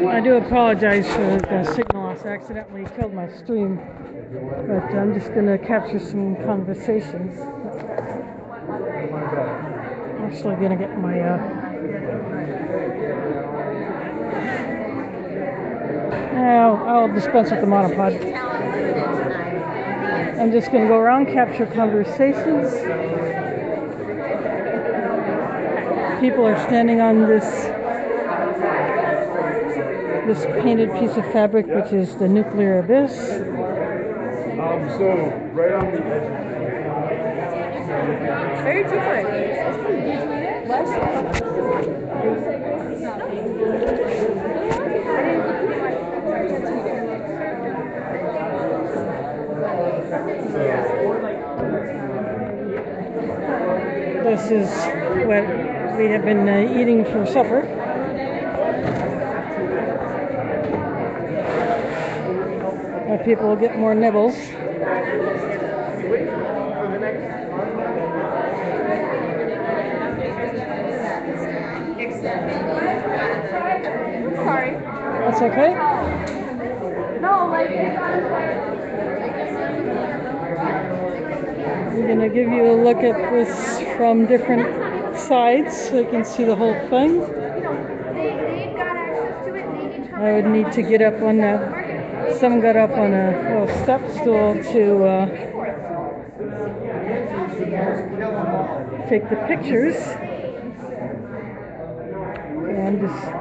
I do apologize for the signal loss. I accidentally killed my stream, but I'm just going to capture some conversations. I'm actually going to get my I'll dispense with the monopod. I'm just going to go around, capture conversations. People are standing on this painted piece of fabric, which is the nuclear abyss. So right on the edge. Very different. Did you read it? What? This is what we have been eating for supper. People will get more nibbles. Sorry. That's okay. No, like. I'm going to give you a look at this from different sides so you can see the whole thing. I would need to get up on that. Someone got up on a little step stool to take the pictures. And just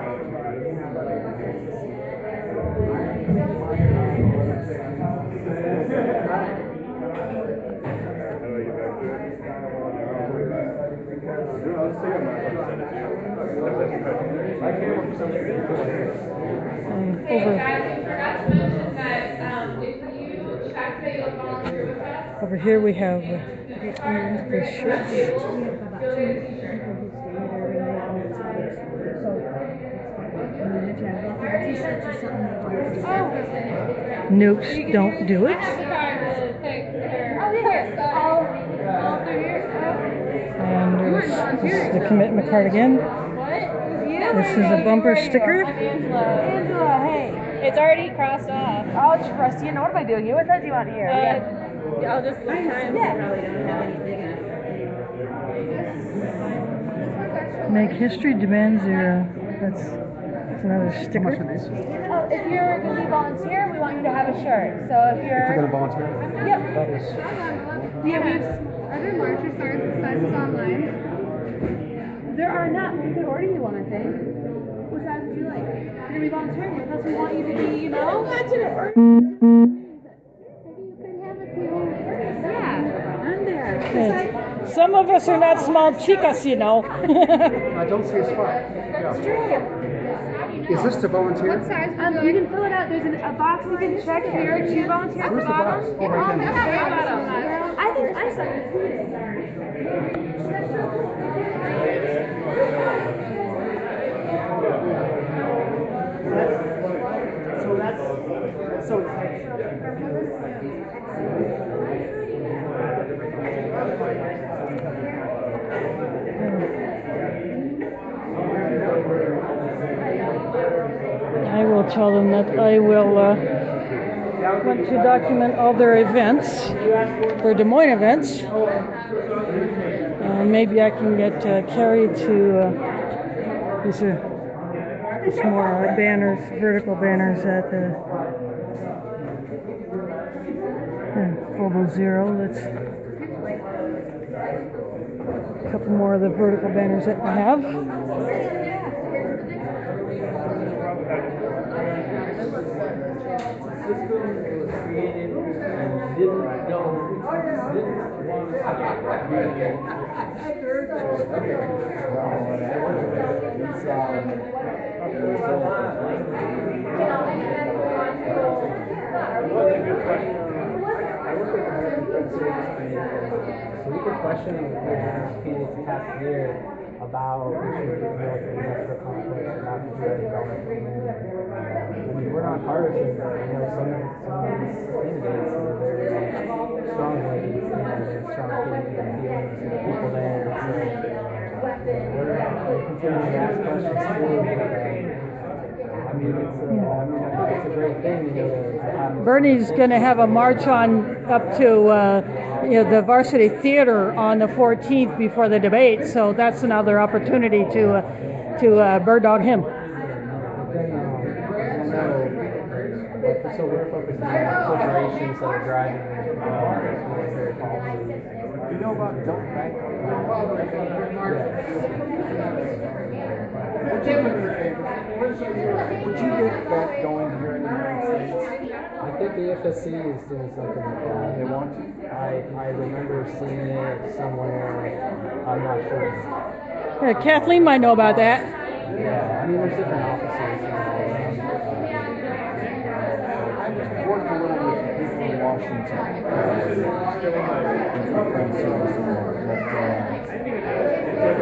over here we have the shirts. Nukes don't do it. And there's the commitment card again. This is a bumper sticker. Angela, hey. It's already crossed off. Oh, trust you. What am I doing here? What size do you want here? I'll just look time. Make history demand zero. That's another sticker. If you're going to be volunteer, we want you to have a shirt. So if you're going to volunteer? Yep. That is. Are there larger sizes online? There are not. We could order you one, I think. What size would you like? You're going to be volunteering with us. We want you to be, you know. Maybe you could have a few. Yeah. On there. Hey, some of us are not small chicas, you know. I don't see a spot. That's true. Is this to volunteer? What size would You can fill it out. There's a box you can check here to volunteer at the bottom. Oh, right there. I think I saw it. I will tell them that I will want to document all their events, for Des Moines events. And maybe I can get Carrie to, these are more banners, vertical banners at the Global Zero. Let's a couple more of the vertical banners that I have. So we could question the candidate's past year about issues with military industrial complex and not the U.S. government. I mean, we're not partisan, but some of these candidates are very strong-willed and strong feelings and the people there. So answering the ask questions too. I mean, I think it's a great thing, to have this Bernie's going to have a march on up to the Varsity Theater on the 14th before the debate, so that's another opportunity to bird dog him. So we're focusing on corporations that are driving military policies. You know about Don't Bank on the Would you get that going here in the United States? I think the FSC is doing something like that. They want to? I remember seeing it somewhere. I'm not sure. Kathleen might know about that. Yeah, I mean, there's different offices. I just worked a little with people in Washington.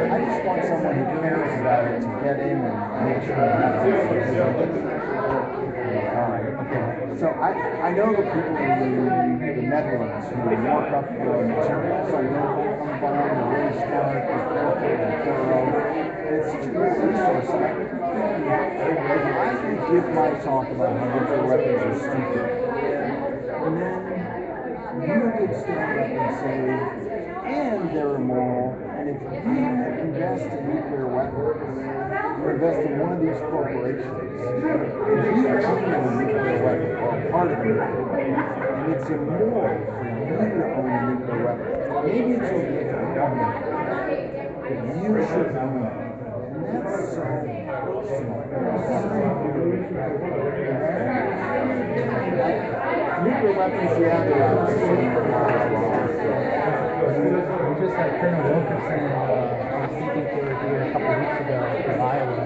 I just want someone who cares about it to get in and make sure it happens. So I know the people in the Netherlands who mark up the materials on the bond, they're really smart, they're careful, they're thorough. It's such a great resource. I could give my talk about how nuclear weapons are stupid, and then you could stand up and say, and they're immoral, and if you invest in nuclear weapons, or invest in one of these corporations, if you own a nuclear weapon, or part of a nuclear weapon, and it's immoral for you to own a nuclear weapon, maybe it's okay for the government, but you should own it. And that's so personal. Nuclear weapons, yeah, they're out there. We just had Colonel Wilkerson speaking to here a couple of weeks ago from Iowa.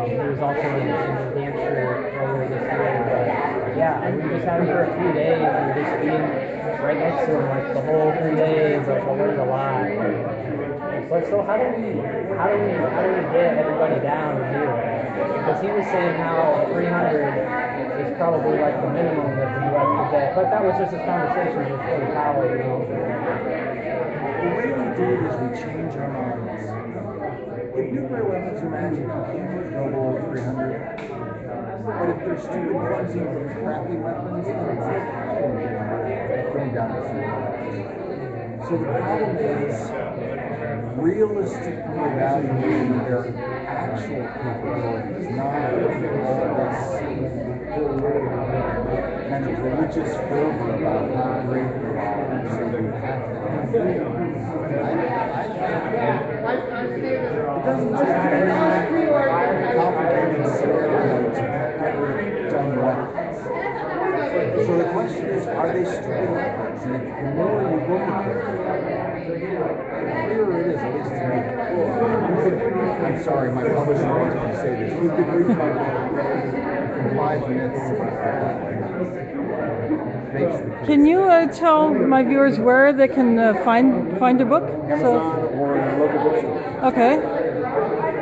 He was also in New Hampshire earlier this year. But yeah, we just had him for a few days and just being right next to him like the whole 3 days. Like, I learned a lot. It's like, so how do we get everybody down to do it? Because he was saying how 300 is probably like the minimum that the U.S. could get. But that was just his conversations with Cody Powell, The way we do it is we change our minds. If nuclear weapons are magic, you would go below 300. But if they're stupid, clumsy, crappy weapons, then it's no problem getting down to 0. So the problem is realistically evaluating their actual capabilities, not this kind of religious fervor about how great they are, so we have to have them. It doesn't take any complicated scenario to get rid of dumb weapons. So the question is, are they stupid weapons? And the more you look at them, the clearer it is, at least to me. I'm sorry, my publisher wants me to say this. You could read my book in 5 minutes. Can you tell my viewers where they can find your book? Amazon or in your local bookstore. Okay.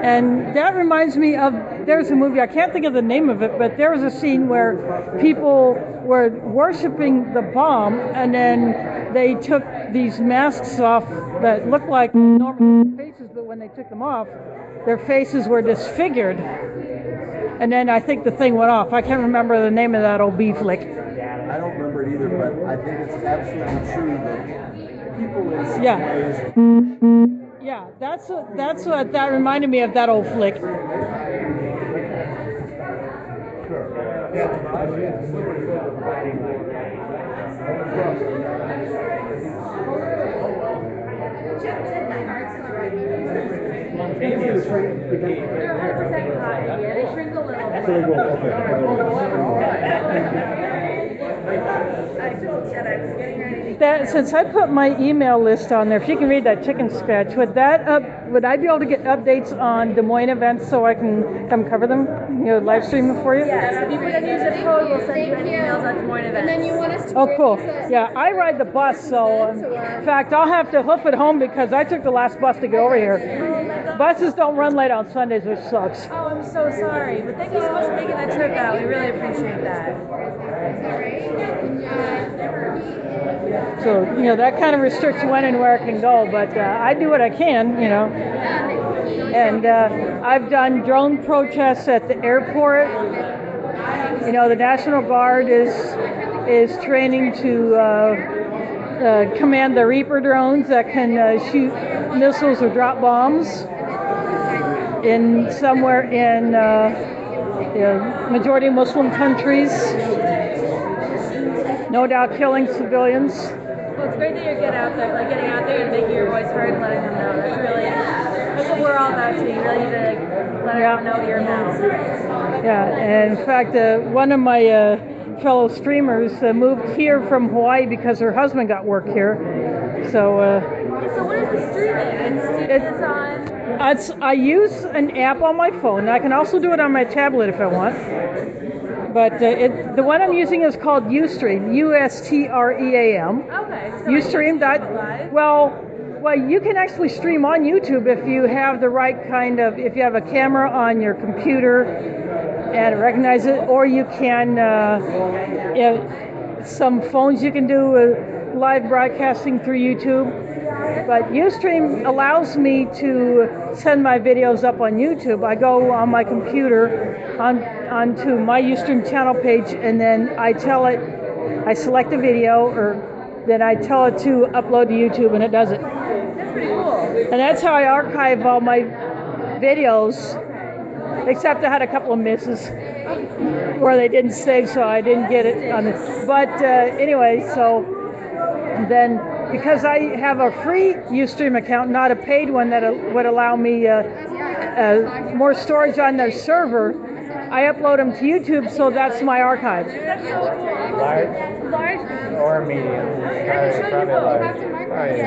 And that reminds me of, there's a movie, I can't think of the name of it, but there was a scene where people were worshiping the bomb, and then they took these masks off that looked like normal faces, but when they took them off, their faces were disfigured. And then I think the thing went off. I can't remember the name of that old B flick. I don't remember it either, but I think it's absolutely true that people in some Yeah. ways... Yeah, that's what that reminded me of, that old flick. That, since I put my email list on there, if you can read that chicken scratch, would I be able to get updates on Des Moines events so I can come cover them, live stream them for you? Yes, if you put in your zip code, we'll send you any emails on Des Moines events. And then you want us to... Oh, cool. Yeah, I ride the bus, so in fact, I'll have to hoof it home because I took the last bus to get over here. Buses don't run late on Sundays, which sucks. Oh, I'm so sorry, but thank you so much for making that trip out. We really appreciate that. So, that kind of restricts when and where I can go, but I do what I can, And I've done drone protests at the airport. You know, the National Guard is training to command the Reaper drones that can shoot missiles or drop bombs in somewhere in majority Muslim countries. No doubt killing civilians. Well, it's great that you're getting out there and making your voice heard and letting them know. That's what we're all about too. You really need to let everyone know your mouth. Yeah, and in fact, one of my fellow streamers moved here from Hawaii because her husband got work here. So what is the streaming? It's on. I use an app on my phone. I can also do it on my tablet if I want. But the one I'm using is called Ustream, USTREAM. Okay. So Ustream. Well, you can actually stream on YouTube if you have the right kind of, if you have a camera on your computer and recognize it, or you can, some phones you can do live broadcasting through YouTube. But Ustream allows me to send my videos up on YouTube. I go on my computer onto my Ustream channel page, and then I select a video, or then I tell it to upload to YouTube, and it does it. That's pretty cool. And that's how I archive all my videos, except I had a couple of misses where they didn't save, so I didn't get it on it. But anyway, so then because I have a free Ustream account, not a paid one that would allow me more storage on their server, I upload them to YouTube, so that's my archive. That's so cool. Large or medium? Probably large. Probably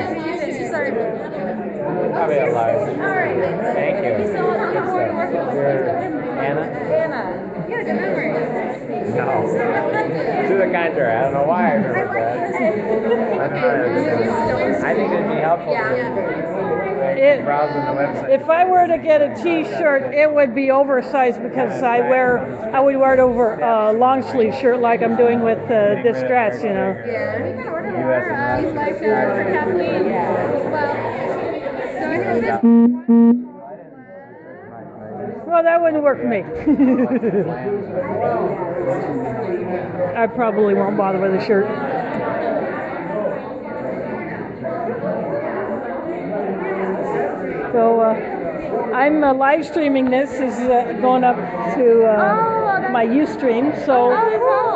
Probably a large. All right. Thank you. So I'm looking forward to working with You're you. Anna? Anna. You had a good memory. No. To the contrary, I don't know why I remember that. I think it'd be helpful to browse on the website. If I were to get a T-shirt, it would be oversized because I would wear it over a long sleeve shirt like I'm doing with this dress, you know. Yeah, we can order more. You'd like for Kathleen. Well, that wouldn't work for me. I probably won't bother with a shirt. So I'm live streaming this. This is going up to my Ustream. So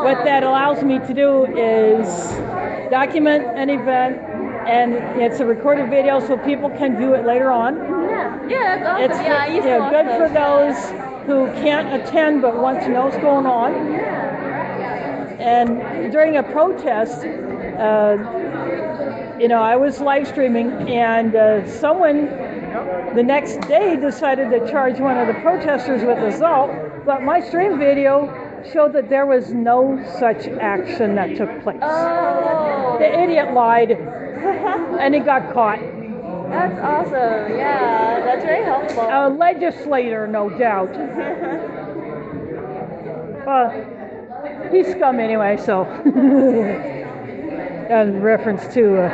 what that allows me to do is document an event, and it's a recorded video, so people can view it later on. Yeah, that's awesome. It's I used to watch good for those. those who can't attend but want to know what's going on. And during a protest, I was live streaming, and someone the next day decided to charge one of the protesters with assault, but my stream video showed that there was no such action that took place. Oh. The idiot lied, and he got caught. That's awesome. Yeah, that's very helpful. A legislator, no doubt. He's scum anyway, so. In reference to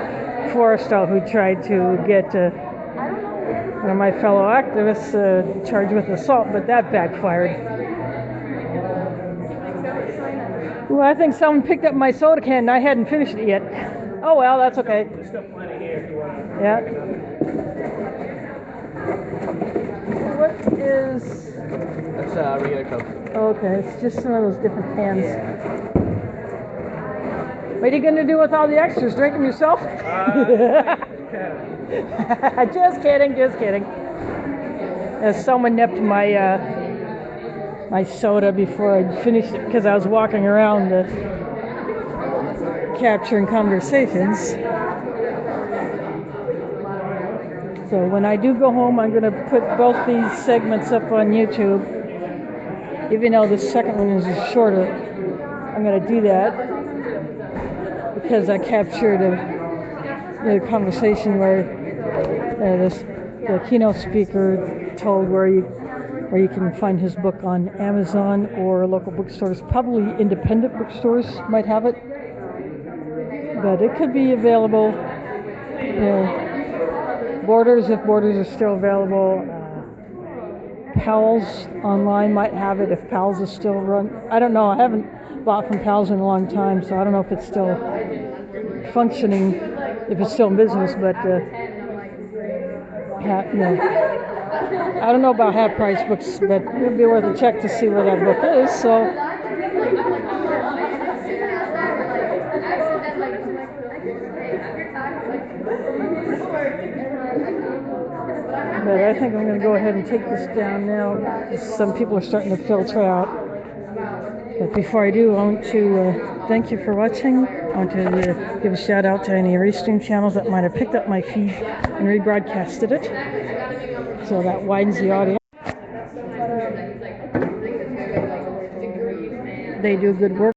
Forrestal, who tried to get one of my fellow activists charged with assault, but that backfired. Well, I think someone picked up my soda can and I hadn't finished it yet. Oh well, that's okay. There's still plenty here if you want. Yeah. What is... That's regular Coke. Okay, it's just some of those different cans. What are you going to do with all the extras? Drink them yourself? Just kidding. Someone nipped my my soda before I finished it because I was walking around capturing conversations. So when I do go home, I'm going to put both these segments up on YouTube. Even though the second one is shorter, I'm going to do that because I captured a conversation where the keynote speaker told where you can find his book on Amazon or local bookstores. Probably independent bookstores might have it, but it could be available. Borders, if Borders are still available. Pals online might have it if Pals is still run. I don't know. I haven't bought from Pals in a long time, so I don't know if it's still functioning, if it's still in business. But no. I don't know about half price books, but it'd be worth a check to see where that book is. So. But I think I'm going to go ahead and take this down now. Some people are starting to filter out. But before I do, I want to thank you for watching. I want to give a shout out to any Restream channels that might have picked up my feed and rebroadcasted it. So that widens the audience. They do good work.